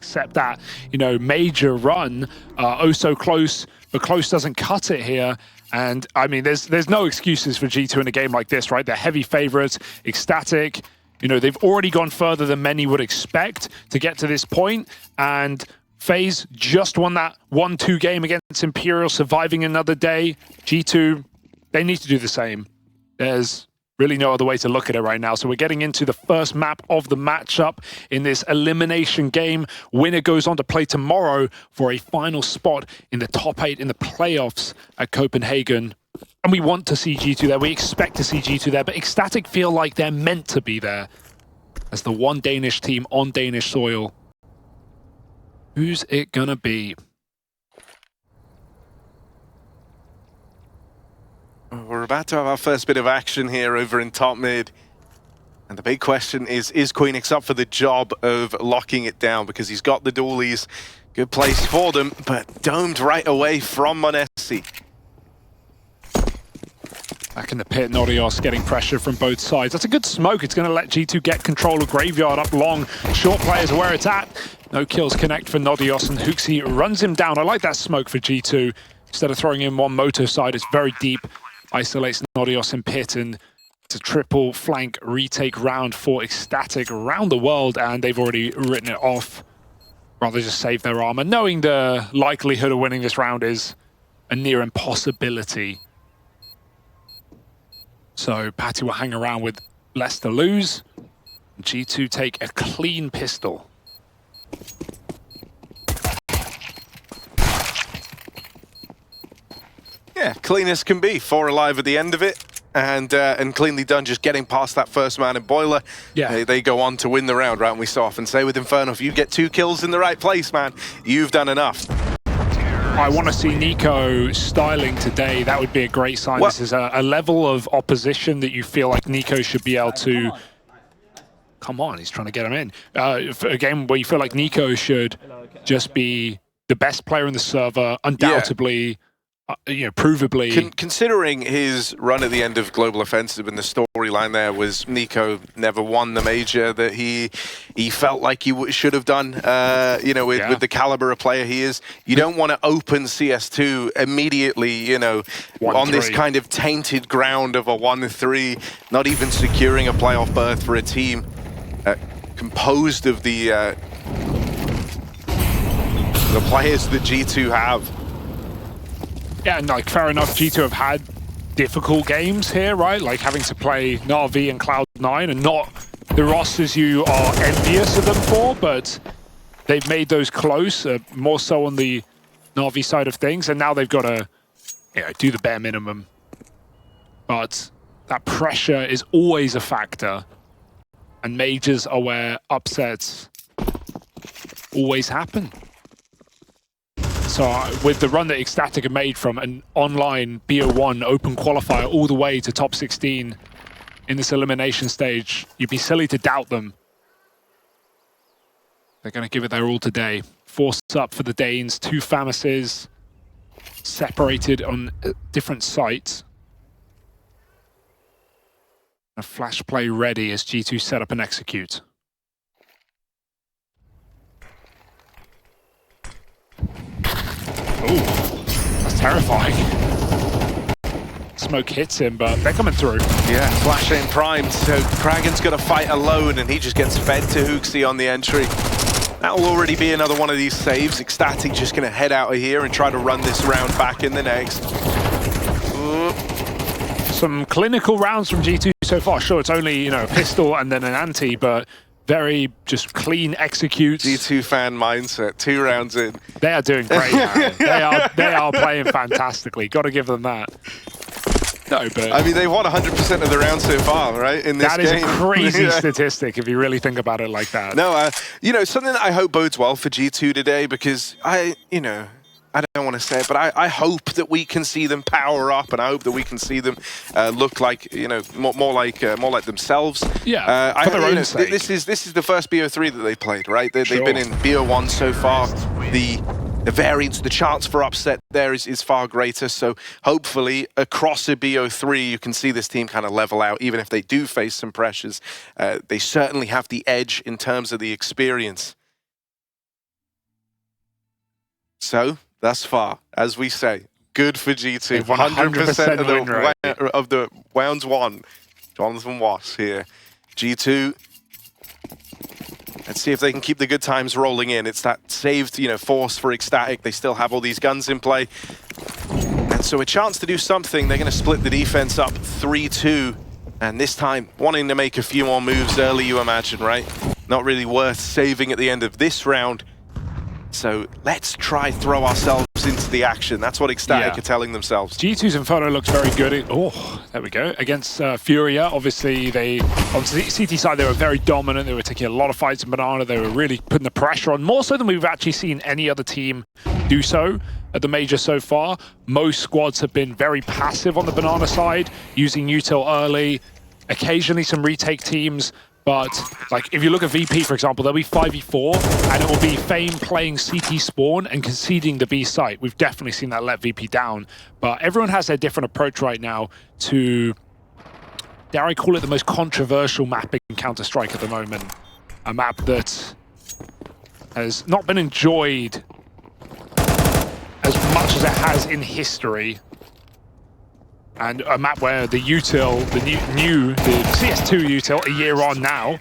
accept that, you know, major run. Oh so close, but close doesn't cut it here. And I mean, there's no excuses for G2 in a game like this, right? They're heavy favorites. ECSTATIC, you know, they've already gone further than many would expect to get to this point. And FaZe just won that 1-2 game against Imperial, surviving another day. G2, they need to do the same. There's really no other way to look at it right now. So we're getting into the first map of the matchup in this elimination game. Winner goes on to play tomorrow for a final spot in the top 8 in the playoffs at Copenhagen. And we want to see G2 there. We expect to see G2 there, but ECSTATIC feel like they're meant to be there as the one Danish team on Danish soil. Who's it gonna be? We're about to have our first bit of action here over in top mid. And the big question is Queenix up for the job of locking it down? Because he's got the dualies. Good place for them, but domed right away from Monesy. Back in the pit, Norios getting pressure from both sides. That's a good smoke. It's going to let G2 get control of Graveyard up long. Short players are where it's at. No kills connect for Norios, and Huxi runs him down. I like that smoke for G2. Instead of throwing in one moto side, it's very deep. Isolates Norios in pit, and it's a triple flank retake round for ECSTATIC around the world, and they've already written it off. Rather just save their armor, knowing the likelihood of winning this round is a near impossibility. So Patty will hang around with less to lose. G2 take a clean pistol. Yeah, clean as can be. 4 alive at the end of it. And cleanly done, just getting past that first man in Boiler. Yeah. They go on to win the round, right? And we so often say with Inferno, if you get 2 kills in the right place, man, you've done enough. I want to see Niko styling today. That would be a great sign. This is a level of opposition that you feel like Niko should be able to... Come on, he's trying to get him in. For a game where you feel like Niko should just be the best player in the server, undoubtedly... Yeah. You know, provably. Considering his run at the end of Global Offensive and the storyline there was Niko never won the major that he felt like he should have done, you know, with the caliber of player he is. You don't want to open CS2 immediately, you know, on this kind of tainted ground of a 1-3, not even securing a playoff berth for a team composed of the players that G2 have. Yeah, and like, fair enough, G2 have had difficult games here, right? Like having to play Na'Vi and Cloud9 and not the rosters you are envious of them for, but they've made those close, more so on the Na'Vi side of things, and now they've got to, you know, do the bare minimum. But that pressure is always a factor, and majors are where upsets always happen. So with the run that ECSTATIC have made from an online BO1 open qualifier all the way to top 16 in this elimination stage, you'd be silly to doubt them. They're going to give it their all today. Force up for the Danes, 2 Famises separated on different sites. A flash play ready as G2 set up and execute. Ooh, that's terrifying. Smoke hits him, but they're coming through. Yeah, flash ain't primed, so Kragen's got to fight alone, and he just gets fed to Huxi on the entry. That will already be another one of these saves. ECSTATIC just going to head out of here and try to run this round back in the next. Ooh. Some clinical rounds from G2 so far. Sure, it's only, you know, a pistol and then an anti, but very just clean executes. G2 fan mindset, 2 rounds in. They are doing great, man. They are playing fantastically. Got to give them that. No, but I mean, they've won 100% of the rounds so far, right? In this game. That is a crazy statistic if you really think about it like that. No, you know, something that I hope bodes well for G2 today, because you know, I don't want to say it, but I hope that we can see them power up, and I hope that we can see them look like, you know, more like themselves. Yeah, for their own sake. This is the first BO3 that they played, right? They've been in BO1 so far. The variance, the chance for upset there is far greater. So hopefully across a BO3, you can see this team kind of level out, even if they do face some pressures. They certainly have the edge in terms of the experience. So, thus far, as we say, good for G2. 100% of the rounds won. Jonathan Wass here. G2, let's see if they can keep the good times rolling in. It's that saved, force for ECSTATIC. They still have all these guns in play. And so a chance to do something. They're going to split the defense up 3-2. And this time, wanting to make a few more moves early, you imagine, right? Not really worth saving at the end of this round. So let's try throw ourselves into the action. That's what ECSTATIC are telling themselves. G2's Inferno looks very good. There we go. Against Furia, obviously, on the CT side, they were very dominant. They were taking a lot of fights in Banana. They were really putting the pressure on, more so than we've actually seen any other team do so at the major so far. Most squads have been very passive on the Banana side, using util early, occasionally some retake teams. But like if you look at VP, for example, there'll be 5v4 and it will be Fame playing CT spawn and conceding the B site. We've definitely seen that let VP down. But everyone has their different approach right now to, dare I call it, the most controversial map in Counter-Strike at the moment. A map that has not been enjoyed as much as it has in history. And a map where the util, the CS2 util, a year on now,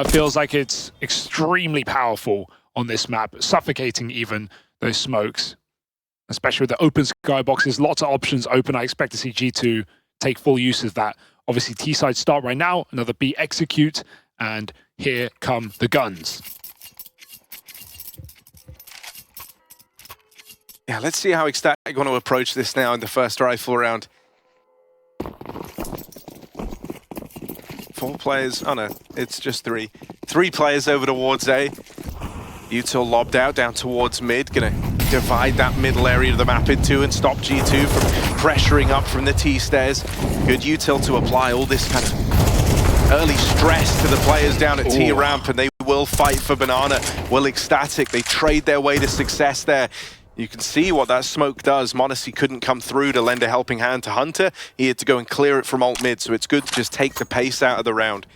feels like it's extremely powerful on this map, suffocating even those smokes, especially with the open skyboxes, lots of options open. I expect to see G2 take full use of that. Obviously, T-side start right now, another B execute, and here come the guns. Yeah, let's see how ECSTATIC want to approach this now in the first rifle round. 4 players, oh no, it's just 3. 3 players over towards A. Util lobbed out down towards mid, gonna divide that middle area of the map in two and stop G2 from pressuring up from the T-stairs. Good util to apply all this kind of early stress to the players down at T-ramp, and they will fight for Banana. Will ECSTATIC, they trade their way to success there. You can see what that smoke does. Monesy couldn't come through to lend a helping hand to Hunter. He had to go and clear it from alt mid, so it's good to just take the pace out of the round.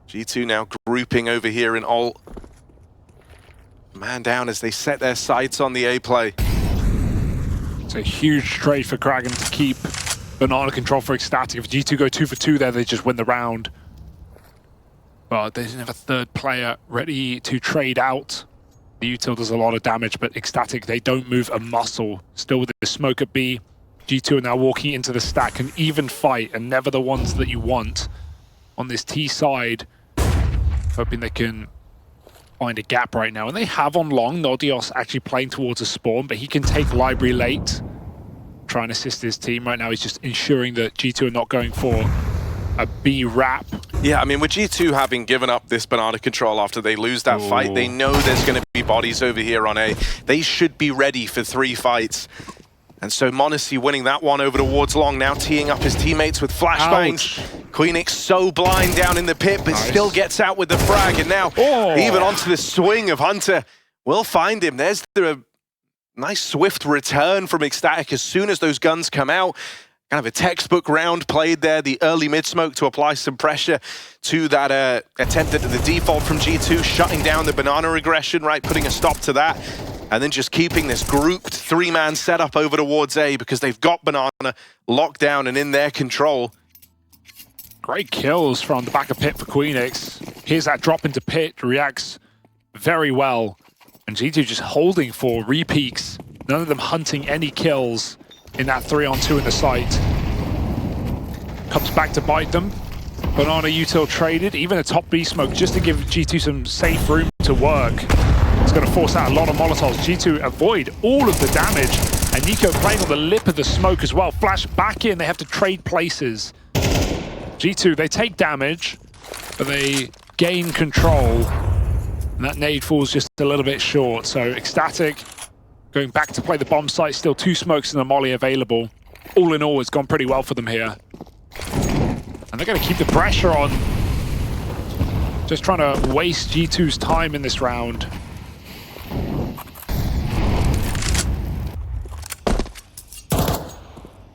G2 now grouping over here in alt. Man down as they set their sights on the A play. It's a huge trade for Kraken to keep Banana control for ECSTATIC. If G2 go 2 for 2 there, they just win the round. But they didn't have a third player ready to trade out. The util does a lot of damage, but ECSTATIC, they don't move a muscle. Still with the smoke at B, G2 are now walking into the stack, an even fight, and never the ones that you want. On this T side, hoping they can find a gap right now. And they have on long, Nodios actually playing towards a spawn, but he can take library late. Try and assist his team. Right now he's just ensuring that G2 are not going for a B wrap. Yeah, I mean, with G2 having given up this Banana control after they lose that fight, they know there's going to be bodies over here on A. They should be ready for 3 fights. And so Monesy winning that one over towards long, now teeing up his teammates with flashbangs. Queenix so blind down in the pit, but still gets out with the frag. And now even onto the swing of Hunter. We'll find him. There's the nice swift return from ECSTATIC as soon as those guns come out. Kind of a textbook round played there, the early mid-smoke to apply some pressure to that attempt at the default from G2, shutting down the Banana aggression, right, putting a stop to that, and then just keeping this grouped 3-man setup over towards A because they've got Banana locked down and in their control. Great kills from the back of pit for Queenix. Here's that drop into pit, reacts very well, and G2 just holding for repeaks, none of them hunting any kills in that 3-on-2 in the site. Comes back to bite them. Banana util traded, even a top B smoke just to give G2 some safe room to work. It's going to force out a lot of Molotovs. G2 avoid all of the damage, and Niko playing on the lip of the smoke as well. Flash back in, they have to trade places. G2, they take damage, but they gain control. And that nade falls just a little bit short, so ECSTATIC going back to play the bomb site, still 2 smokes and a molly available. All in all, it's gone pretty well for them here. And they're going to keep the pressure on. Just trying to waste G2's time in this round.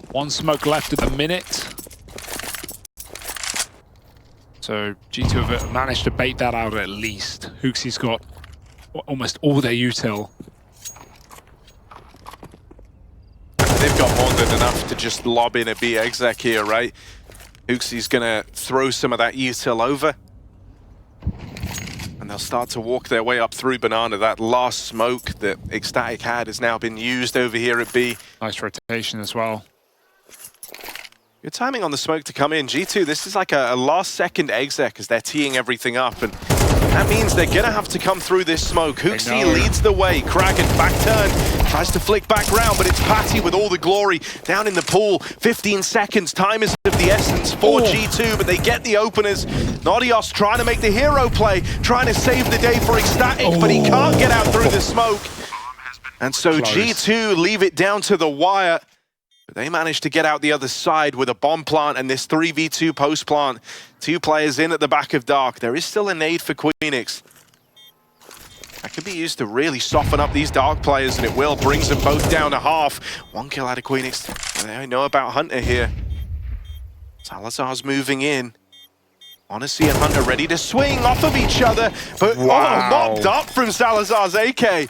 One smoke left at the minute. So G2 have managed to bait that out at least. Hooksy's got almost all their util. They've got more than enough to just lob in a B exec here, right? Uxie's gonna throw some of that util over. And they'll start to walk their way up through Banana. That last smoke that ECSTATIC had has now been used over here at B. Nice rotation as well. Good timing on the smoke to come in. G2, this is like a last-second exec as they're teeing everything up. And that means they're going to have to come through this smoke. Uxie leads the way. Kraken back turn. Tries to flick back round, but it's Patty with all the glory down in the pool. 15 seconds. Time is of the essence for G2, but they get the openers. Nodios trying to make the hero play. Trying to save the day for ECSTATIC, but he can't get out through the smoke. And so G2 leave it down to the wire. They managed to get out the other side with a bomb plant and this 3v2 post plant. 2 players in at the back of Dark. There is still a nade for Queenix. That could be used to really soften up these Dark players, and it will. Brings them both down to half. 1 kill out of Queenix. They know about Hunter here. Salazar's moving in. Monesy and Hunter ready to swing off of each other. But mopped up from Salazar's AK.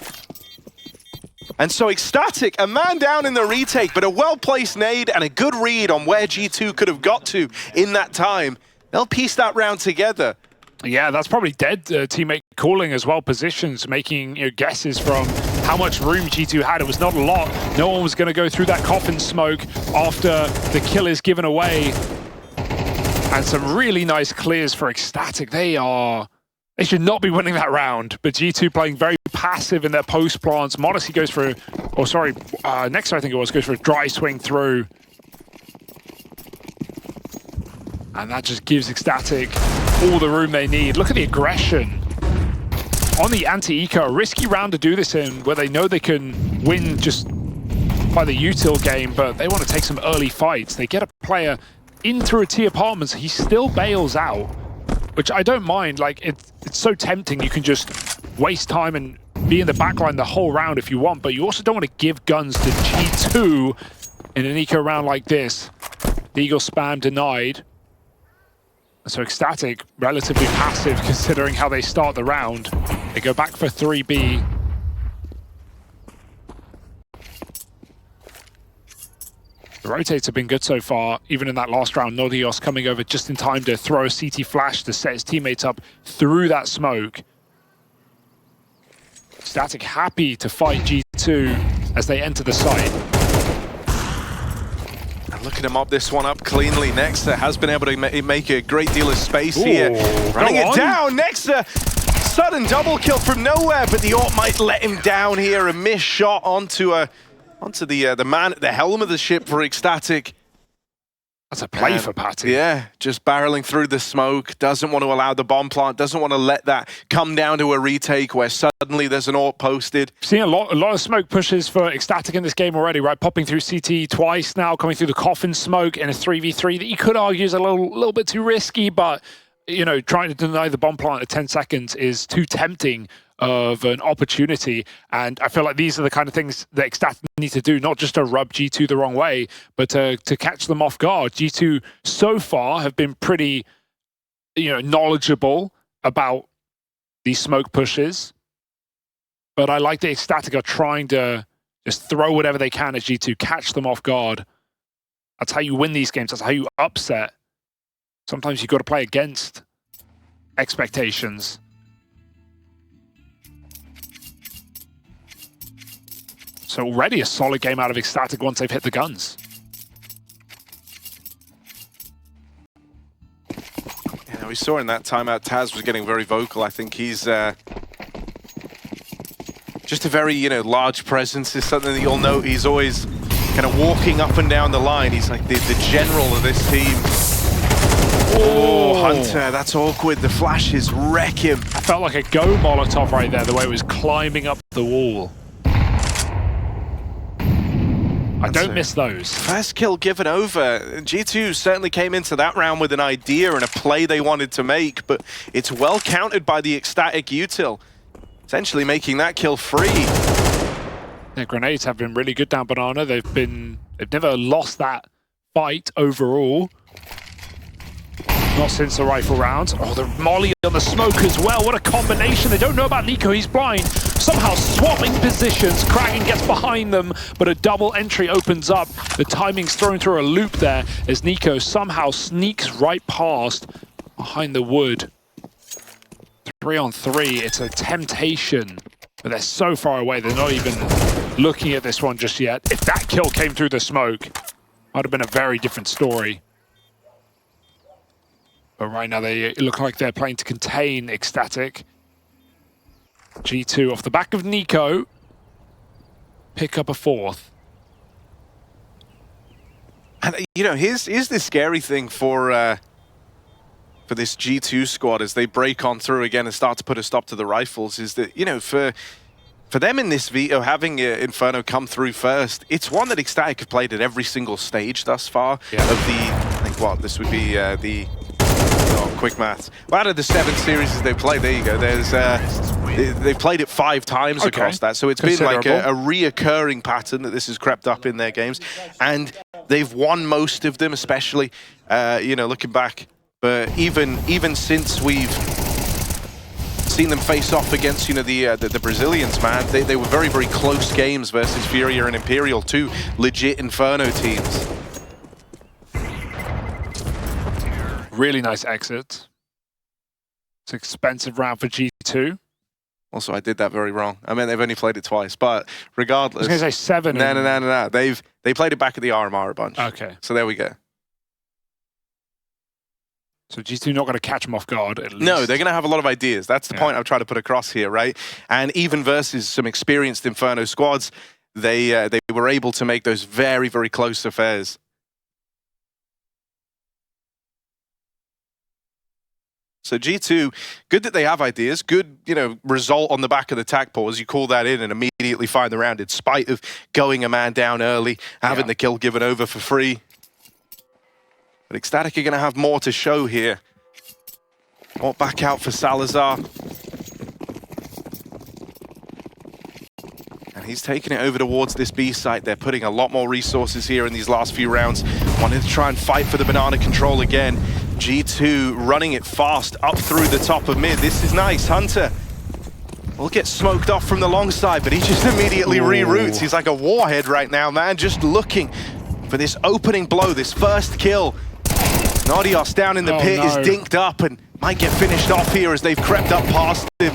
And so ECSTATIC, a man down in the retake, but a well-placed nade and a good read on where G2 could have got to in that time. They'll piece that round together. Yeah, that's probably dead teammate calling as well, positions, making guesses from how much room G2 had. It was not a lot. No one was going to go through that coffin smoke after the kill is given away. And some really nice clears for ECSTATIC. They should not be winning that round, but G2 playing very passive in their post plants. Monesy goes for, Nexo I think it was, goes for a dry swing through. And that just gives ECSTATIC all the room they need. Look at the aggression on the anti-eco. A risky round to do this in, where they know they can win just by the util game, but they want to take some early fights. They get a player in through a T apartments, he still bails out, which I don't mind. Like, it's so tempting. You can just waste time and be in the backline the whole round if you want, but you also don't want to give guns to G2 in an eco round like this. The Eagle spam denied. So ECSTATIC relatively passive considering how they start the round. They go back for 3B. The rotates have been good so far, even in that last round. Nodios coming over just in time to throw a CT flash to set his teammates up through that smoke. ECSTATIC happy to fight G2 as they enter the site. And look at him mop this one up cleanly. Nexa has been able to make a great deal of space here. Running it down, Nexa! Sudden double kill from nowhere, but the AWP might let him down here. A missed shot onto the man at the helm of the ship for ECSTATIC. That's a play for Patty. Yeah, just barreling through the smoke. Doesn't want to allow the bomb plant. Doesn't want to let that come down to a retake where suddenly there's an AWP posted. Seeing a lot of smoke pushes for ECSTATIC in this game already, right? Popping through CT twice now, coming through the coffin smoke in a 3v3 that you could argue is a little bit too risky, but trying to deny the bomb plant at 10 seconds is too tempting of an opportunity. And I feel like these are the kind of things that ECSTATIC need to do, not just to rub G2 the wrong way, but to catch them off guard. G2 so far have been pretty, knowledgeable about these smoke pushes. But I like that ECSTATIC are trying to just throw whatever they can at G2, catch them off guard. That's how you win these games. That's how you upset. Sometimes you've got to play against expectations. So already a solid game out of ECSTATIC once they've hit the guns. Yeah, we saw in that timeout Taz was getting very vocal. I think he's just a very, large presence is something that you'll note. He's always kind of walking up and down the line. He's like the general of this team. Oh, Hunter, that's awkward. The flashes wreck him. I felt like a go Molotov right there, the way it was climbing up the wall. I don't miss those. First kill given over. G2 certainly came into that round with an idea and a play they wanted to make, but it's well countered by the ECSTATIC util, essentially making that kill free. Their grenades have been really good down Banana. They've never lost that fight overall. Not since the rifle round. Oh, the molly on the smoke as well. What a combination. They don't know about Niko. He's blind. Somehow swapping positions. Kraken gets behind them, but a double entry opens up. The timing's thrown through a loop there as Niko somehow sneaks right past behind the wood. 3 on 3. It's a temptation, but they're so far away. They're not even looking at this one just yet. If that kill came through the smoke, might have been a very different story. But right now they look like they're playing to contain ECSTATIC. G2 off the back of Niko. Pick up a 4th. And you know, here's the scary thing for this G2 squad as they break on through again and start to put a stop to the rifles, is that, you know, for them in this veto, having Inferno come through first, it's one that ECSTATIC have played at every single stage thus far of the, I think what, this would be the, oh, quick maths. Well, out of the 7 series they've played, there you go, there's, they've played it 5 times across that, so it's been like a reoccurring pattern that this has crept up in their games, and they've won most of them, especially, you know, looking back. But even since we've seen them face off against, you know, the Brazilians, man, they were very, very close games versus Furia and Imperial, 2 legit Inferno teams. Really nice exit. It's an expensive round for G2. Also, I did that very wrong. I mean, they've only played it twice, but regardless. I was going to say 7. No. They played it back at the RMR a bunch. Okay. So there we go. So G2 not going to catch them off guard, at least. No, they're going to have a lot of ideas. That's the point I'm trying to put across here, right? And even versus some experienced Inferno squads, they were able to make those very, very close affairs. So G2, good that they have ideas, good, you know, result on the back of the tac pause. You call that in and immediately find the round in spite of going a man down early, having the kill given over for free. But ECSTATIC are going to have more to show here. More back out for Salazar. And he's taking it over towards this B site. They're putting a lot more resources here in these last few rounds. Wanted to try and fight for the banana control again. G2 running it fast up through the top of mid. This is nice. Hunter will get smoked off from the long side, but he just immediately reroutes. He's like a warhead right now, man. Just looking for this opening blow, this first kill. Nodios down in the pit is dinked up and might get finished off here as they've crept up past him.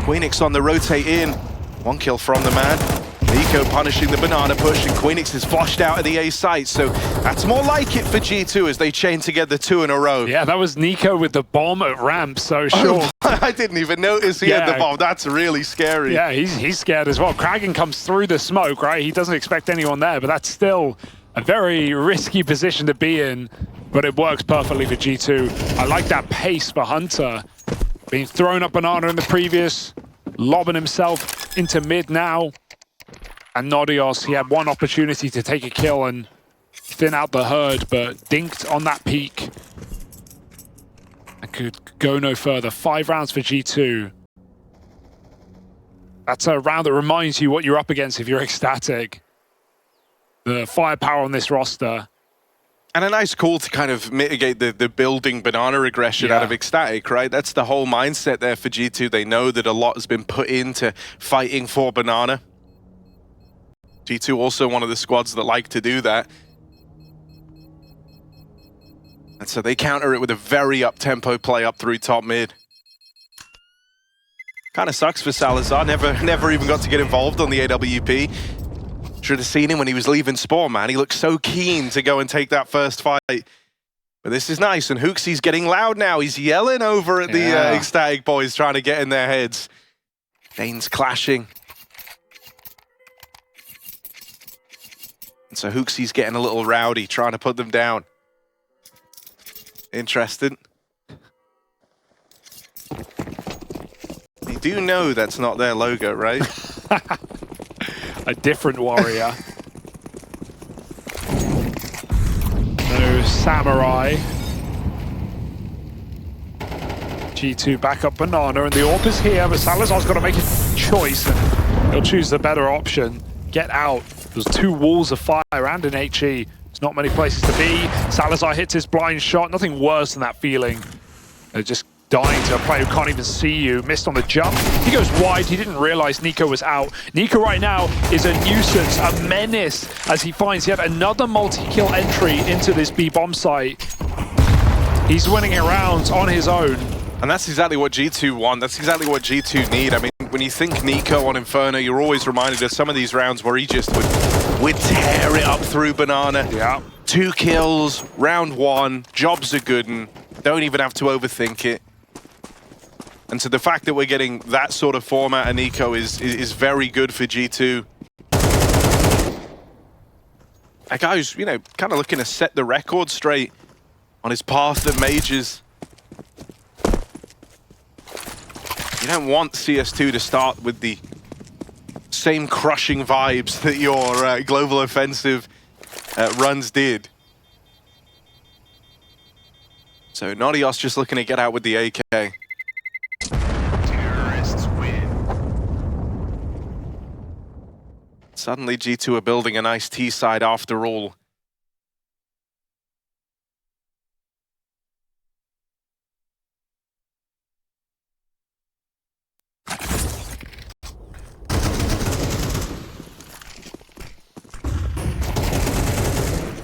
Queenix on the rotate in. 1 kill from the man. Niko punishing the banana push, and Queenix is flushed out of the A site, so that's more like it for G2 as they chain together 2 in a row. Yeah, that was Niko with the bomb at ramp, so sure. Oh, I didn't even notice he had the bomb. That's really scary. Yeah, he's scared as well. Kraken comes through the smoke, right? He doesn't expect anyone there, but that's still a very risky position to be in, but it works perfectly for G2. I like that pace for Hunter. Being thrown up banana in the previous, lobbing himself into mid now. And Nodios, he had one opportunity to take a kill and thin out the herd, but dinked on that peak. And could go no further. 5 rounds for G2. That's a round that reminds you what you're up against if you're ECSTATIC. The firepower on this roster. And a nice call to kind of mitigate the building banana aggression out of ECSTATIC, right? That's the whole mindset there for G2. They know that a lot has been put into fighting for banana. G2 also one of the squads that like to do that. And so they counter it with a very up-tempo play up through top mid. Kind of sucks for Salazar. Never even got to get involved on the AWP. Should have seen him when he was leaving Spawn, man. He looked so keen to go and take that first fight. But this is nice, and Hooksy's getting loud now. He's yelling over at the ECSTATIC boys, trying to get in their heads. Dane's clashing. And so Hooksy's getting a little rowdy, trying to put them down. Interesting. You do know that's not their logo, right? A different warrior. No samurai. G2 back up banana, and the AWP is here, but Salazar's got to make a choice, and he'll choose the better option. Get out. There's 2 walls of fire and an HE There's not many places to be. Salazar hits his blind shot. Nothing worse than that feeling. Just dying to a player who can't even see you. Missed on the jump. He goes wide. He didn't realize Niko was out. Niko right now is a nuisance, a menace, as he finds yet another multi-kill entry into this B bomb site. He's winning it rounds on his own. And that's exactly what G2 want. That's exactly what G2 need. I mean, when you think Niko on Inferno, you're always reminded of some of these rounds where he just would tear it up through Banana. Yeah. 2 kills, round 1, jobs are good, and don't even have to overthink it. And so the fact that we're getting that sort of format and Niko is very good for G2. A guy who's, you know, kind of looking to set the record straight on his path to majors. You don't want CS2 to start with the same crushing vibes that your global offensive runs did. So Nodios just looking to get out with the AK. Suddenly G2 are building a nice T side after all.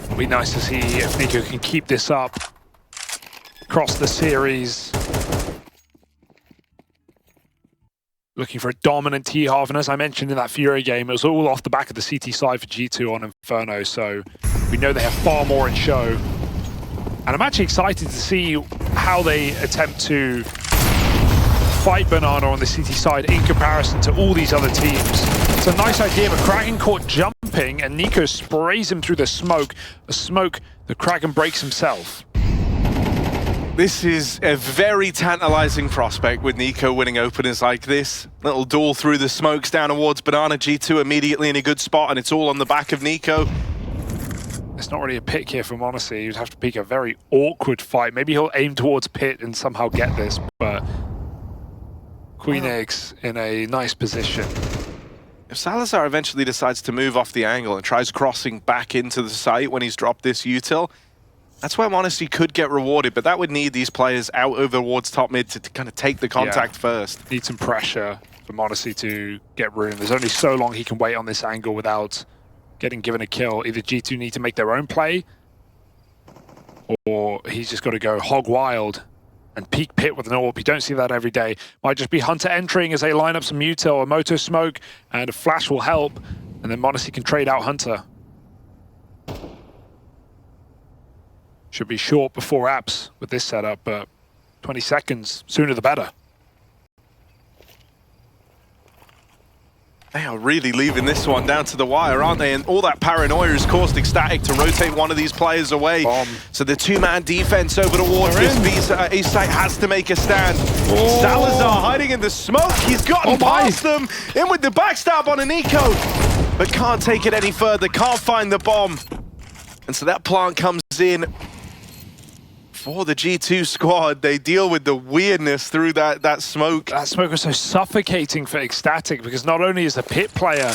It'll be nice to see if Niko can keep this up across the series. Looking for a dominant T-half, and as I mentioned in that Fury game, it was all off the back of the CT side for G2 on Inferno, so we know they have far more in show. And I'm actually excited to see how they attempt to fight Banana on the CT side in comparison to all these other teams. It's a nice idea, but Kraken caught jumping, and Niko sprays him through the smoke. A smoke that Kraken breaks himself. This is a very tantalizing prospect with Niko winning openers like this. Little duel through the smokes down towards Banana. G2 immediately in a good spot, and it's all on the back of Niko. It's not really a pick here for Monesy. You'd have to pick a very awkward fight. Maybe he'll aim towards Pit and somehow get this, but Queen Eggs in a nice position. If Salazar eventually decides to move off the angle and tries crossing back into the site when he's dropped this util, that's where Monesy could get rewarded, but that would need these players out over towards top mid to kind of take the contact first. Need some pressure for Monesy to get room. There's only so long he can wait on this angle without getting given a kill. Either G2 need to make their own play, or he's just got to go hog wild and peek Pit with an AWP. You don't see that every day. Might just be Hunter entering as they line up some util, a moto smoke, and a flash will help, and then Monesy can trade out Hunter. Should be short before apps with this setup, but 20 seconds, sooner the better. They are really leaving this one down to the wire, aren't they? And all that paranoia has caused ECSTATIC to rotate one of these players away. So the two-man defense over towards this B site has to make a stand. Oh. Salazar hiding in the smoke. He's gotten past them. In with the backstab on a Niko, but can't take it any further. Can't find the bomb. And so that plant comes in. For the G2 squad, they deal with the weirdness through that smoke. That smoke was so suffocating for ECSTATIC because not only is the Pit player,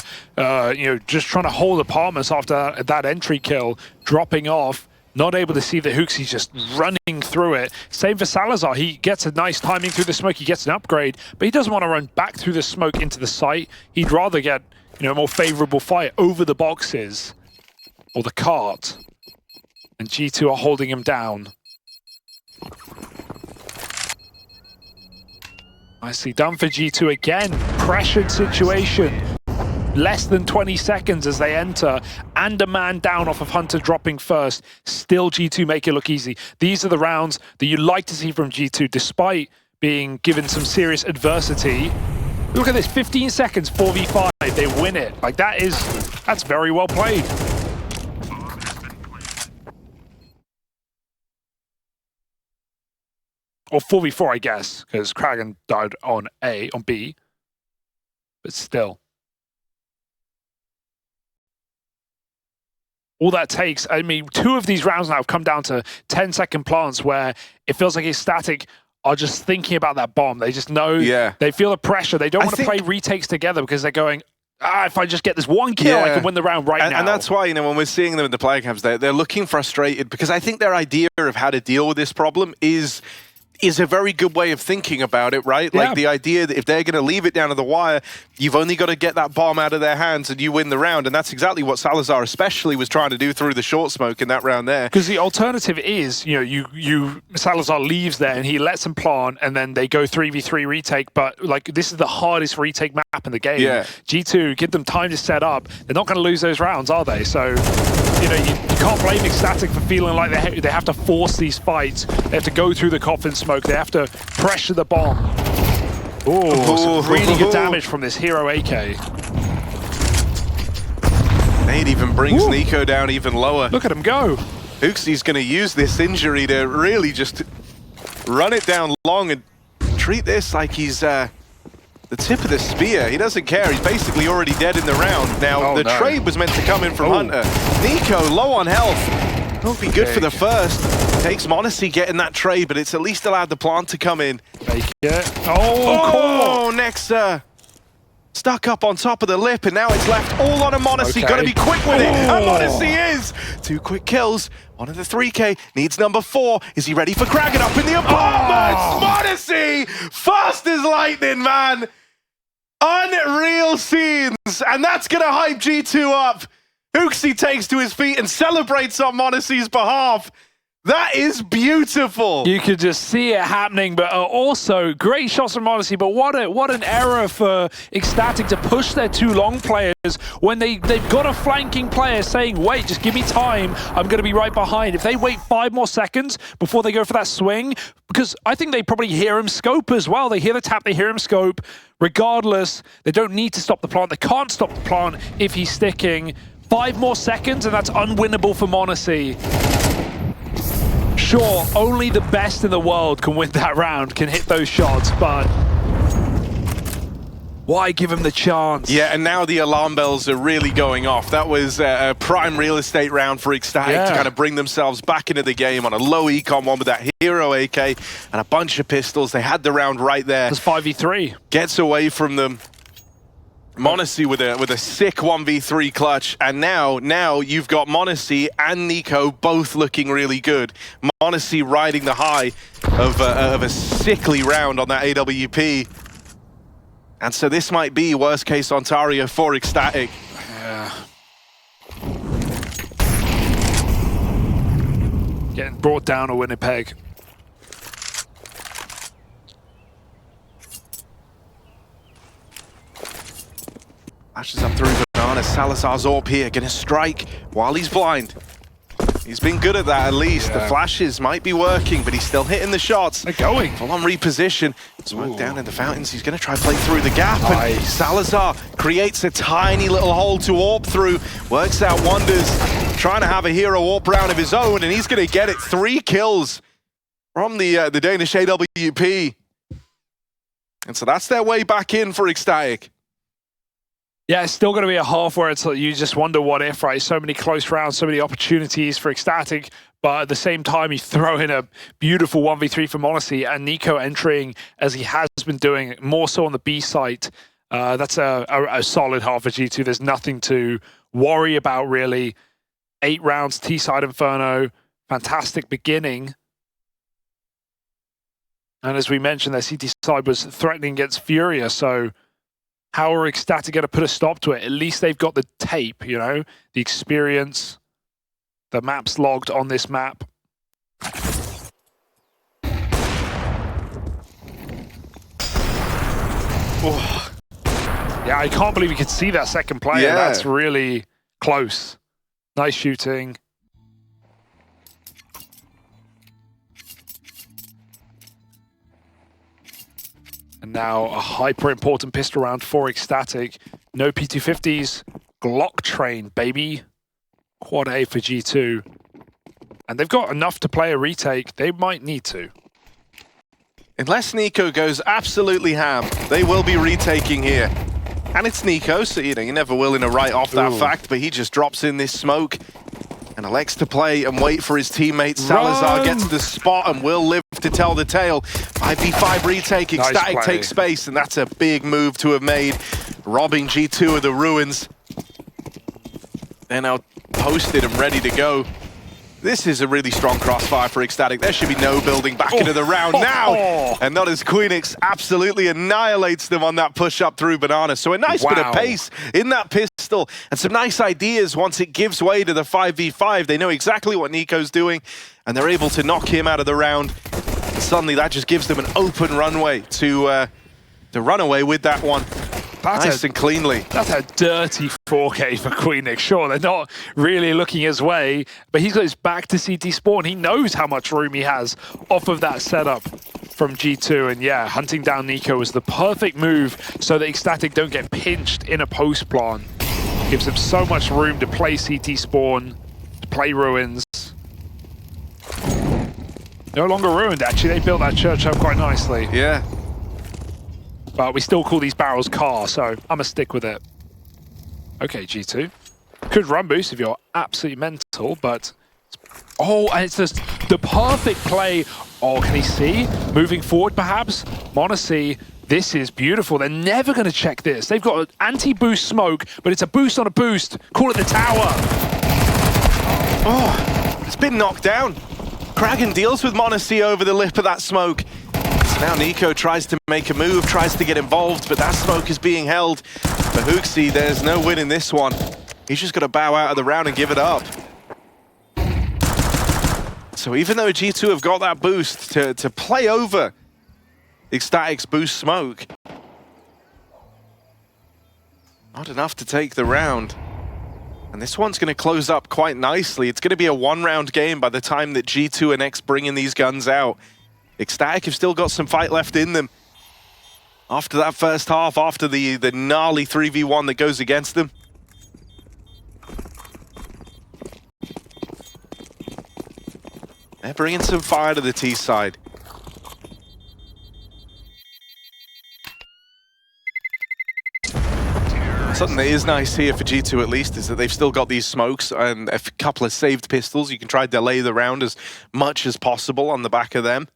just trying to hold apartments after that entry kill, dropping off, not able to see the hooks, he's just running through it. Same for Salazar, he gets a nice timing through the smoke, he gets an upgrade, but he doesn't want to run back through the smoke into the site. He'd rather get, a more favorable fight over the boxes or the cart. And G2 are holding him down. Nicely done for G2 again. Pressured situation. Less than 20 seconds as they enter, and a man down off of Hunter dropping first. Still G2 make it look easy. These are the rounds that you like to see from G2, despite being given some serious adversity. Look at this, 15 seconds, 4v5, they win it. Like that's very well played. Or 4v4, I guess, because Kraken died on B. But still. All that takes, I mean, 2 of these rounds now have come down to 10-second plants where it feels like ECSTATIC are just thinking about that bomb. They just know, they feel the pressure. They don't want to play retakes together because they're going, if I just get this one kill, I can win the round now. And that's why, you know, when we're seeing them in the player camps, they're looking frustrated because I think their idea of how to deal with this problem is a very good way of thinking about it, right? Yeah. Like the idea that if they're going to leave it down to the wire, you've only got to get that bomb out of their hands and you win the round. And that's exactly what Salazar especially was trying to do through the short smoke in that round there. Because the alternative is, you know, Salazar leaves there and he lets them plant and then they go 3v3 retake. But like, this is the hardest retake map in the game. Yeah. G2, give them time to set up. They're not going to lose those rounds, are they? So, you know, you can't blame ECSTATIC for feeling like they have to force these fights. They have to go through the coffin smoke. They have to pressure the bomb. Oh, some really good damage from this hero AK. Nate even brings Niko down even lower. Look at him go. ECSTATIC's going to use this injury to really just run it down long and treat this like he's the tip of the spear. He doesn't care. He's basically already dead in the round. Now, the trade was meant to come in from Hunter. Niko, low on health. Won't be good for the first. Takes Monesy getting that trade, but it's at least allowed the plant to come in. Make it. Oh, Nexa stuck up on top of the lip, and now it's left all on a Monesy. Got to be quick with it, and Monesy is. 2 quick kills. One of the 3K needs number 4. Is he ready for Kraken up in the apartments? Monesy, fast as lightning, man. Unreal scenes, and that's gonna hype G2 up. ECSTATIC takes to his feet and celebrates on Monesy's behalf. That is beautiful. You could just see it happening, but also great shots from Monesy. But what an error for ECSTATIC to push their 2 long players when they've got a flanking player saying, wait, just give me time. I'm going to be right behind. If they wait 5 more seconds before they go for that swing, because I think they probably hear him scope as well. They hear the tap, they hear him scope. Regardless, they don't need to stop the plant. They can't stop the plant if he's sticking. 5 more seconds, and that's unwinnable for Monesy. Sure, only the best in the world can win that round, can hit those shots, but why give him the chance? Yeah, and now the alarm bells are really going off. That was a prime real estate round for ECSTATIC to kind of bring themselves back into the game on a low econ one with that hero AK and a bunch of pistols. They had the round right there. It's 5v3. Gets away from them. Monesy with a sick 1v3 clutch, and now you've got Monesy and Niko both looking really good. Monesy riding the high of a sickly round on that AWP. And so this might be worst case Ontario for ECSTATIC. Yeah. Getting brought down to Winnipeg. Flashes up through Banana. Salazar's AWP here, gonna strike while he's blind. He's been good at that at least. The flashes might be working, but he's still hitting the shots. They're going. Full on reposition. Smoke down in the fountains. He's gonna try play through the gap. And Salazar creates a tiny little hole to AWP through. Works out wonders. Trying to have a hero AWP round of his own, and he's gonna get it. 3 kills from the Danish AWP. And so that's their way back in for ECSTATIC. Yeah, it's still going to be a half where it's like you just wonder what if, right? So many close rounds, so many opportunities for ECSTATIC, but at the same time, you throw in a beautiful 1v3 for Monesy and Niko entering as he has been doing, more so on the B site. That's a solid half for G2. There's nothing to worry about, really. 8 rounds, T-side Inferno, fantastic beginning. And as we mentioned, their CT side was threatening against Furia, so how are ECSTATIC going to put a stop to it? At least they've got the tape, you know, the experience, the maps logged on this map. Oh. Yeah, I can't believe you could see that second player. Yeah. That's really close. Nice shooting. And now a hyper-important pistol round for ECSTATIC. No P250s. Glock train, baby. Quad A for G2. And they've got enough to play a retake. They might need to. Unless Niko goes absolutely ham, they will be retaking here. And it's Niko, so you never will in a write off that fact, but he just drops in this smoke and elects to play and wait for his teammate. Salazar gets the spot and will live to tell the tale. 5v5 retake, ECSTATIC takes space, and that's a big move to have made. robbing G2 of the ruins. They're now posted and ready to go. This is a really strong crossfire for ECSTATIC. There should be no building back into the round now. And not as Queenix absolutely annihilates them on that push up through Banana. So a nice bit of pace in that pistol and some nice ideas once it gives way to the 5v5. They know exactly what Niko's doing and they're able to knock him out of the round. And suddenly that just gives them an open runway to run away with that one. Nice and cleanly. That's a dirty 4K for Queenix. Sure, they're not really looking his way, but he's got his back to CT spawn. He knows how much room he has off of that setup from G2. And yeah, hunting down Niko was the perfect move so that ECSTATIC don't get pinched in a post plant. Gives them so much room to play CT spawn, to play ruins. No longer ruined, actually. They built that church up quite nicely. Yeah. But we still call these barrels car, so I'm gonna stick with it. Okay, G2. Could run boost if you're absolutely mental, but... Oh, and it's just the perfect play. Oh, can he see? Moving forward, perhaps? Monesy, this is beautiful. They're never gonna check this. They've got an anti-boost smoke, but it's a boost on a boost. Call it the tower. Oh, it's been knocked down. Kragan deals with Monesy over the lip of that smoke. So now Niko tries to make a move, tries to get involved, but that smoke is being held. For Hooksy, there's no win in this one. He's just got to bow out of the round and give it up. So even though G2 have got that boost to play over ECSTATIC's boost smoke, not enough to take the round. And this one's going to close up quite nicely. It's going to be a one-round game by the time that G2 and X bring in these guns out. ECSTATIC have still got some fight left in them. After that first half, after the gnarly 3v1 that goes against them. They're bringing some fire to the T side. Something that is nice here for G2 at least is that they've still got these smokes and a couple of saved pistols. You can try to delay the round as much as possible on the back of them.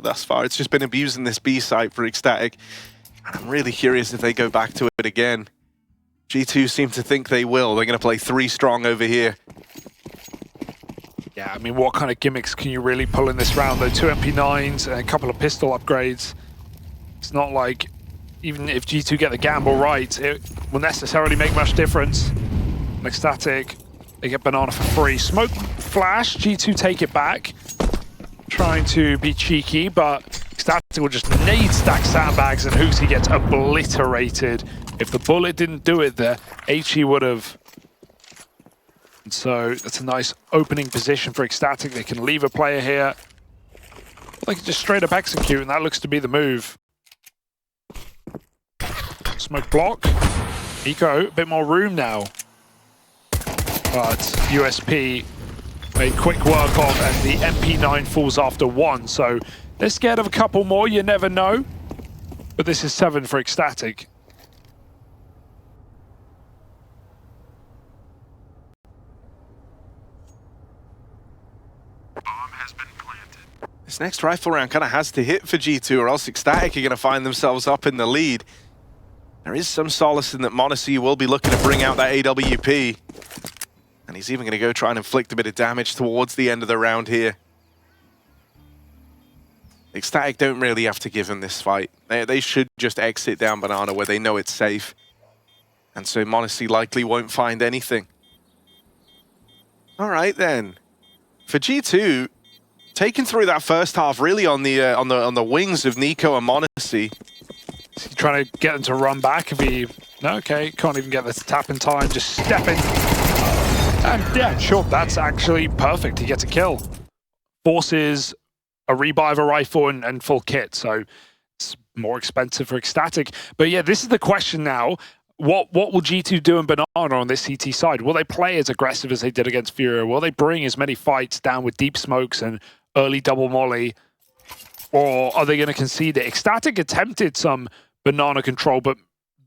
Thus far, it's just been abusing this B site for ECSTATIC. And I'm really curious if they go back to it again. G2 seem to think they will. They're going to play 3 strong over here. Yeah, I mean, what kind of gimmicks can you really pull in this round, though? 2 MP9s and a couple of pistol upgrades. It's not like, even if G2 get the gamble right, it will necessarily make much difference. ECSTATIC, they get Banana for free. Smoke flash, G2 take it back. Trying to be cheeky, but ECSTATIC will just nade stack sandbags and Hooksy gets obliterated. If the bullet didn't do it there, HE would have. And so that's a nice opening position for ECSTATIC. They can leave a player here. They can just straight up execute, and that looks to be the move. Smoke block. Niko, a bit more room now. But USP made quick work of, and the MP9 falls after 1. So they're scared of a couple more, you never know. But this is 7 for ECSTATIC. This next rifle round kind of has to hit for G2 or else ECSTATIC are going to find themselves up in the lead. There is some solace in that Monesy will be looking to bring out that AWP. And he's even going to go try and inflict a bit of damage towards the end of the round here. ECSTATIC don't really have to give him this fight. They should just exit down Banana where they know it's safe. And so Monesy likely won't find anything. All right then. For G2, taken through that first half really on the wings of Niko and Monesy. Is he trying to get them to run back? If he... No, okay, can't even get the tap in time, just stepping. And yeah, sure, that's actually perfect. He gets a kill. Forces a rebuy of a rifle and full kit, so it's more expensive for ECSTATIC. But yeah, this is the question now. What will G2 do in Banana on this CT side? Will they play as aggressive as they did against Furia? Will they bring as many fights down with deep smokes and early double molly? Or are they going to concede it? ECSTATIC attempted some Banana control, but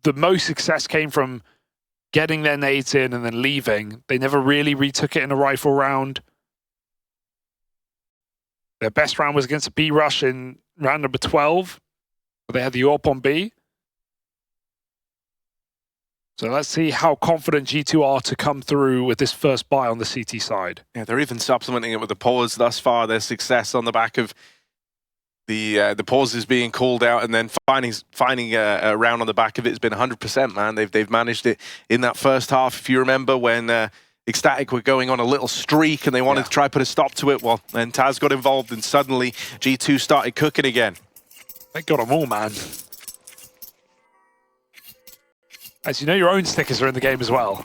the most success came from getting their nades in and then leaving. They never really retook it in a rifle round. Their best round was against a B rush in round number 12, but they had the AWP on B. So let's see how confident G2 are to come through with this first buy on the CT side. Yeah, they're even supplementing it with the pause thus far. Their success on the back of the pauses being called out, and then finding a round on the back of it has been 100%, man. They've managed it in that first half. If you remember when ECSTATIC were going on a little streak and they wanted to try put a stop to it, well, then Taz got involved and suddenly G2 started cooking again. They got them all, man. As you know, your own stickers are in the game as well.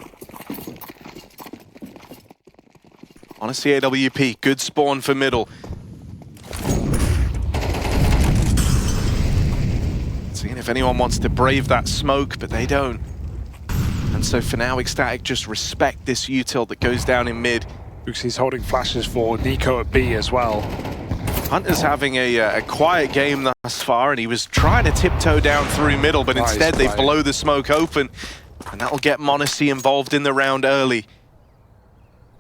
Monesy AWP, good spawn for middle. Seeing if anyone wants to brave that smoke, but they don't. And so for now, ECSTATIC just respect this util that goes down in mid. He's holding flashes for Niko at B as well. Hunter's having a quiet game thus far, and he was trying to tiptoe down through middle, but instead they blow the smoke open, and that'll get Monesy involved in the round early.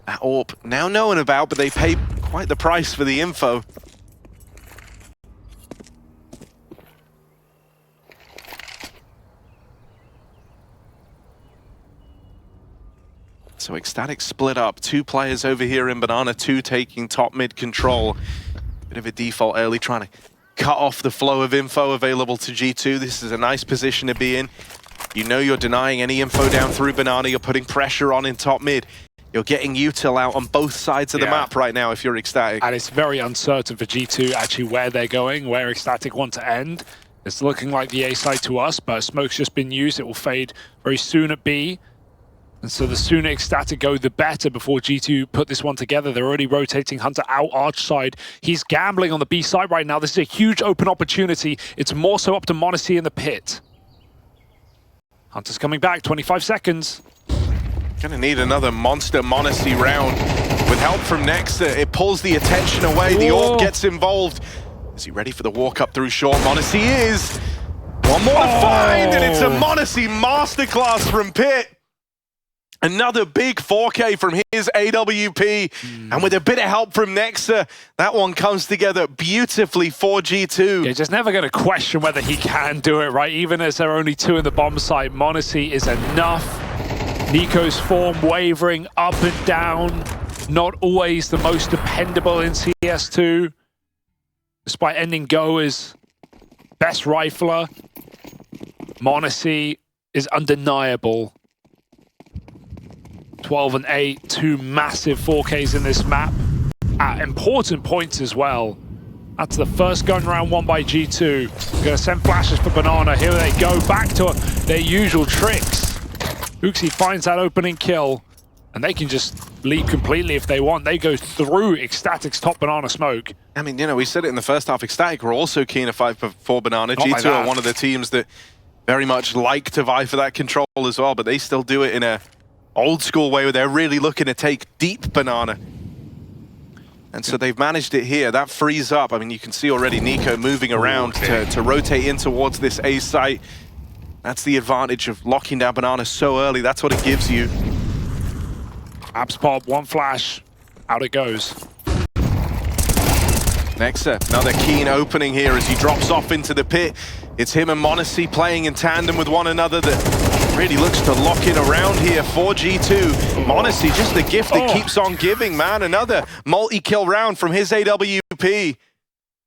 That AWP now known about, but they pay quite the price for the info. So ECSTATIC split up, 2 players over here in Banana, 2 taking top mid control. Bit of a default early, trying to cut off the flow of info available to G2. This is a nice position to be in. You know you're denying any info down through Banana, you're putting pressure on in top mid. You're getting util out on both sides of the map right now if you're ECSTATIC. And it's very uncertain for G2 actually where they're going, where ECSTATIC want to end. It's looking like the A side to us, but smoke's just been used. It will fade very soon at B. And so the sooner ECSTATIC go, the better before G2 put this one together. They're already rotating Hunter out arch side. He's gambling on the B side right now. This is a huge open opportunity. It's more so up to Monesy in the pit. Hunter's coming back, 25 seconds. Gonna need another monster Monesy round. With help from Nexa, it pulls the attention away. The AWP gets involved. Is he ready for the walk up through short? Monesy is. One more to find, and it's a Monesy masterclass from pit. Another big 4K from his AWP, and with a bit of help from Nexa, that one comes together beautifully for G2. You're just never going to question whether he can do it, right? Even as there are only 2 in the bomb site, Monesy is enough. Niko's form wavering up and down, not always the most dependable in CS2, despite ending Go as best rifler. Monesy is undeniable. 12 and 8, 2 massive 4Ks in this map at important points as well. That's the first gun round won by G2. We're going to send flashes for Banana. Here they go, back to their usual tricks. Uxie finds that opening kill, and they can just leap completely if they want. They go through ECSTATIC's top Banana smoke. I mean, you know, we said it in the first half, ECSTATIC were also keen to fight for Banana. G2 are one of the teams that very much like to vie for that control as well, but they still do it in a old school way where they're really looking to take deep Banana. And so they've managed it here. That frees up. I mean, you can see already Niko moving around to rotate in towards this A site. That's the advantage of locking down Banana so early. That's what it gives you. Abs pop, one flash, out it goes. Nexa, another keen opening here as he drops off into the pit. It's him and Monesy playing in tandem with one another that really looks to lock in around here for G2. Monesy, just the gift that keeps on giving, man. Another multi-kill round from his AWP.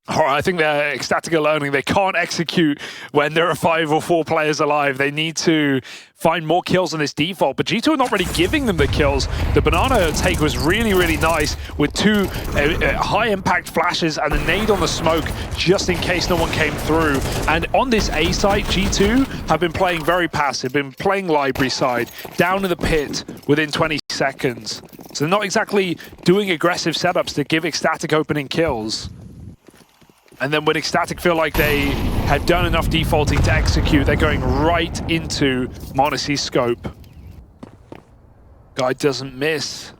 All right, I think they're ECSTATIC learning they can't execute when there are 5 or 4 players alive. They need to find more kills on this default, but G2 are not really giving them the kills. The Banana take was really, really nice with 2 high-impact flashes and a nade on the smoke just in case no one came through. And on this A site, G2 have been playing very passive, been playing library side, down in the pit within 20 seconds. So they're not exactly doing aggressive setups to give ECSTATIC opening kills. And then when ECSTATIC feel like they have done enough defaulting to execute, they're going right into Monesy's scope. Guy doesn't miss.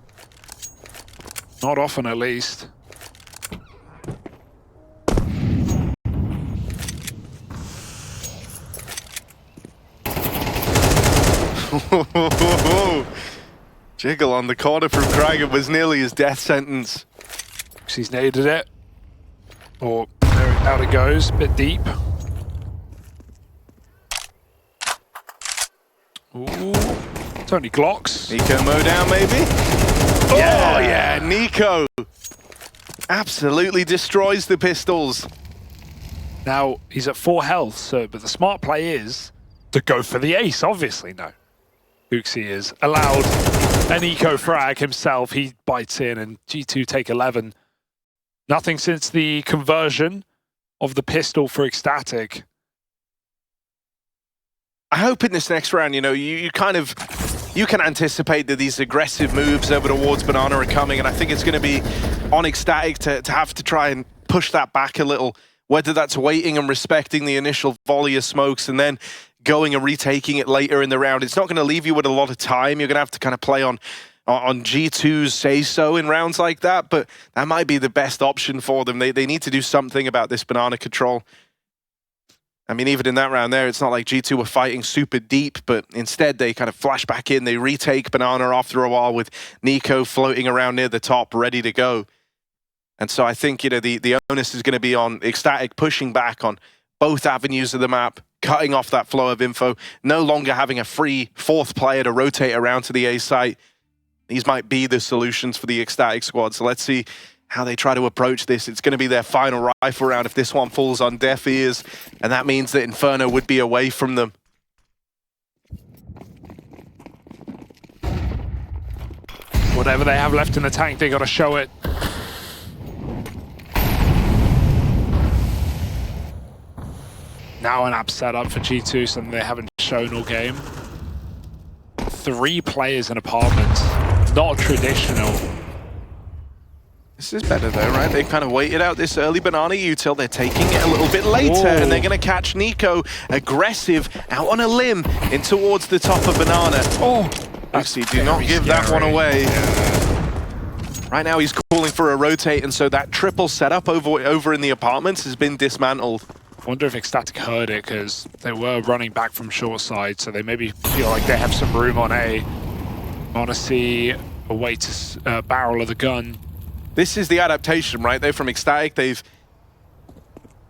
Not often, at least. Jiggle on the corner from Kragan was nearly his death sentence. He's naded it. Or out it goes, a bit deep. Ooh, it's only Glocks. Niko mow down, maybe? Yeah, yeah, Niko absolutely destroys the pistols. Now, he's at 4 health, so but the smart play is to go for the ace, obviously. No. Hooksy is allowed an eco frag himself. He bites in and G2 take 11. Nothing since the conversion of the pistol for ECSTATIC. I hope in this next round, you know, you can anticipate that these aggressive moves over towards Banana are coming, and I think it's going to be on ECSTATIC to have to try and push that back a little, whether that's waiting and respecting the initial volley of smokes and then going and retaking it later in the round. It's not going to leave you with a lot of time. You're going to have to kind of play on G2's say-so in rounds like that, but that might be the best option for them. They need to do something about this Banana control. I mean, even in that round there, it's not like G2 were fighting super deep, but instead they kind of flash back in. They retake Banana after a while with Niko floating around near the top, ready to go. And so I think, you know, the onus is going to be on ECSTATIC pushing back on both avenues of the map, cutting off that flow of info, no longer having a free 4th player to rotate around to the A site. These might be the solutions for the ECSTATIC squad. So let's see how they try to approach this. It's going to be their final rifle round if this one falls on deaf ears, and that means that Inferno would be away from them. Whatever they have left in the tank, they got to show it. Now an app set up for G2, something they haven't shown all game. 3 players in apartments. Not traditional. This is better though, right? They've kind of waited out this early Banana util. They're taking it a little bit later, and they're going to catch Niko aggressive out on a limb in towards the top of Banana. Oh, Monesy, do not give that one away. Yeah. Right now he's calling for a rotate, and so that triple setup over in the apartments has been dismantled. I wonder if ECSTATIC heard it, because they were running back from short side, so they maybe feel like they have some room on A. Monesy away to barrel of the gun. This is the adaptation, right? They're from ECSTATIC. They've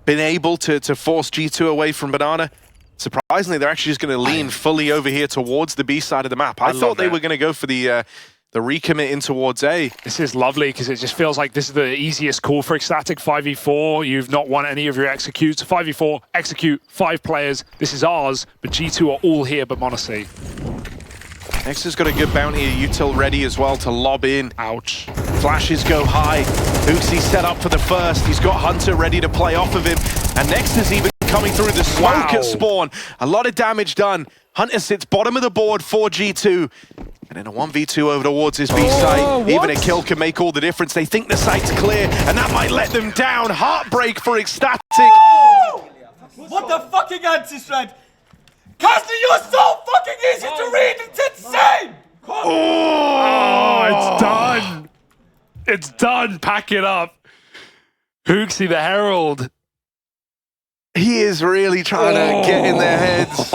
been able to force G2 away from Banana. Surprisingly, they're actually just going to lean fully over here towards the B side of the map. I thought they were going to go for the recommit in towards A. This is lovely because it just feels like this is the easiest call for ECSTATIC. 5v4, you've not won any of your executes. 5v4, execute, 5 players. This is ours, but G2 are all here but Monesy. Nexa's got a good bounty util ready as well to lob in. Ouch. Flashes go high. Hooksy set up for the first. He's got Hunter ready to play off of him. And Nexa's even coming through the smoke at spawn. A lot of damage done. Hunter sits bottom of the board for G2. And in a 1v2 over towards his B site, even a kill can make all the difference. They think the site's clear, and that might let them down. Heartbreak for ECSTATIC. Oh! What the fucking anti-strat? Casting, you're so fucking easy to read, it's insane! Oh, it's done. It's done. Pack it up. Hooksy the Herald. He is really trying to get in their heads.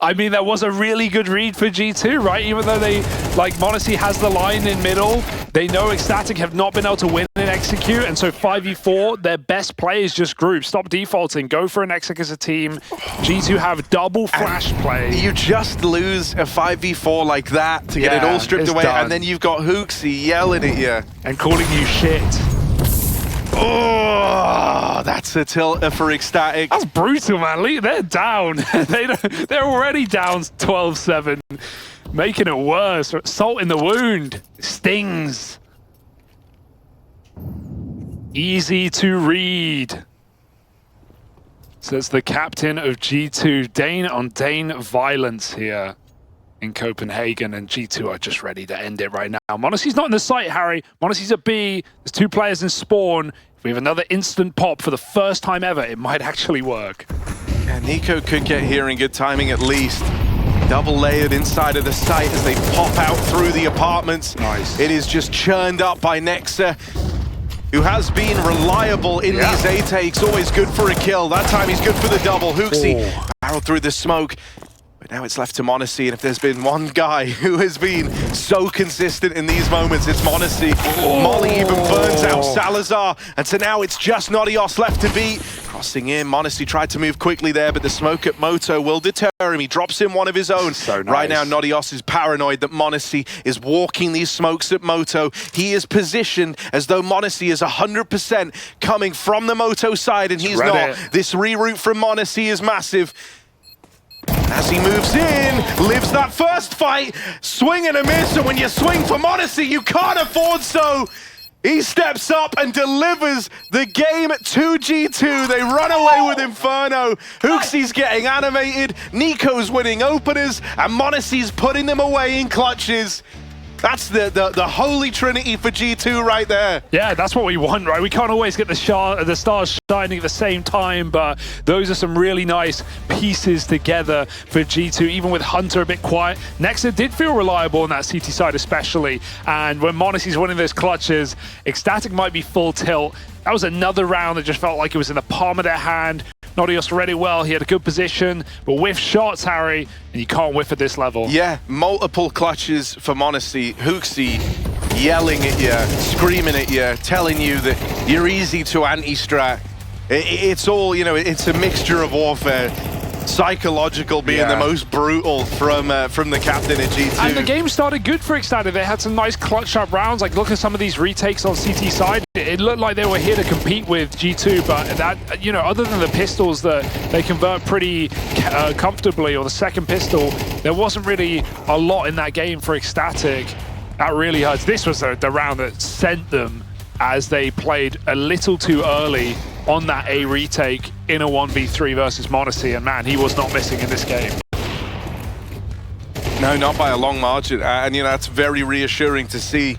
I mean, that was a really good read for G2, right? Even though they, like, Monesy has the line in middle, they know ECSTATIC have not been able to win and execute, and so 5v4, their best players just group. Stop defaulting, go for an exec as a team. G2 have double flash play. You just lose a 5v4 like that to get it all stripped away, and then you've got Hooksy yelling at you. And calling you shit. Oh, that's a tilter for ECSTATIC. That's brutal, man. They're down. They're already down 12-7. Making it worse. Salt in the wound. Stings. Easy to read. Says the captain of G2. Dane on Dane violence here in Copenhagen, and G2 are just ready to end it right now. Monesy's not in the site, Harry. Monesy's at B. There's 2 players in spawn. If we have another instant pop for the first time ever, it might actually work. Yeah, Niko could get here in good timing at least. Double layered inside of the site as they pop out through the apartments. Nice. It is just churned up by Nexa, who has been reliable in these A-takes. Always good for a kill. That time he's good for the double. Hooksy barreled through the smoke. But now it's left to Monesy, and if there's been one guy who has been so consistent in these moments, it's Monesy. Molly even burns out Salazar, and so now it's just Nodios left to beat. Crossing in, Monesy tried to move quickly there, but the smoke at Moto will deter him. He drops in one of his own. So nice. Right now, Nodios is paranoid that Monesy is walking these smokes at Moto. He is positioned as though Monesy is 100% coming from the Moto side, and he's not. This reroute from Monesy is massive. As he moves in, lives that first fight, swing and a miss, and when you swing for Monesy, you can't afford so. He steps up and delivers the game to G2. They run away with Inferno. Hooksy's getting animated, Niko's winning openers, and Monesy's putting them away in clutches. That's the holy trinity for G2 right there. Yeah, that's what we want, right? We can't always get the stars shining at the same time, but those are some really nice pieces together for G2, even with Hunter a bit quiet. Nexa did feel reliable on that CT side especially, and when Monesy's winning those clutches, ECSTATIC might be full tilt. That was another round that just felt like it was in the palm of their hand. Nodios read it well, he had a good position, but whiff shots, Harry, and you can't whiff at this level. Yeah, multiple clutches for Monesy. Hooksy yelling at you, screaming at you, telling you that you're easy to anti-strat. It's all, you know, it's a mixture of warfare. Psychological being the most brutal from the captain at G2. And the game started good for ECSTATIC. They had some nice clutch up rounds. Like, look at some of these retakes on CT side. It looked like they were here to compete with G2, but that, you know, other than the pistols that they convert pretty comfortably, or the second pistol, there wasn't really a lot in that game for ECSTATIC. That really hurts. This was the round that sent them, as they played a little too early on that A retake in a 1v3 versus Monesy, and man, he was not missing in this game. No, not by a long margin, and you know, that's very reassuring to see.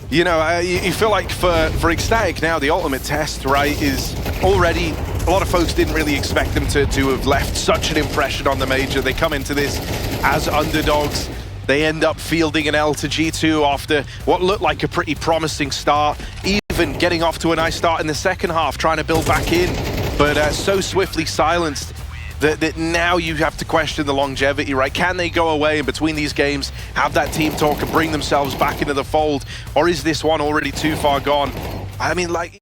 You know, you feel like for ECSTATIC now, the ultimate test, right, is already, a lot of folks didn't really expect them to have left such an impression on the major. They come into this as underdogs. They end up fielding an L to G2 after what looked like a pretty promising start, even getting off to a nice start in the second half, trying to build back in, but so swiftly silenced that now you have to question the longevity, right? Can they go away in between these games, have that team talk and bring themselves back into the fold, or is this one already too far gone? I mean, like...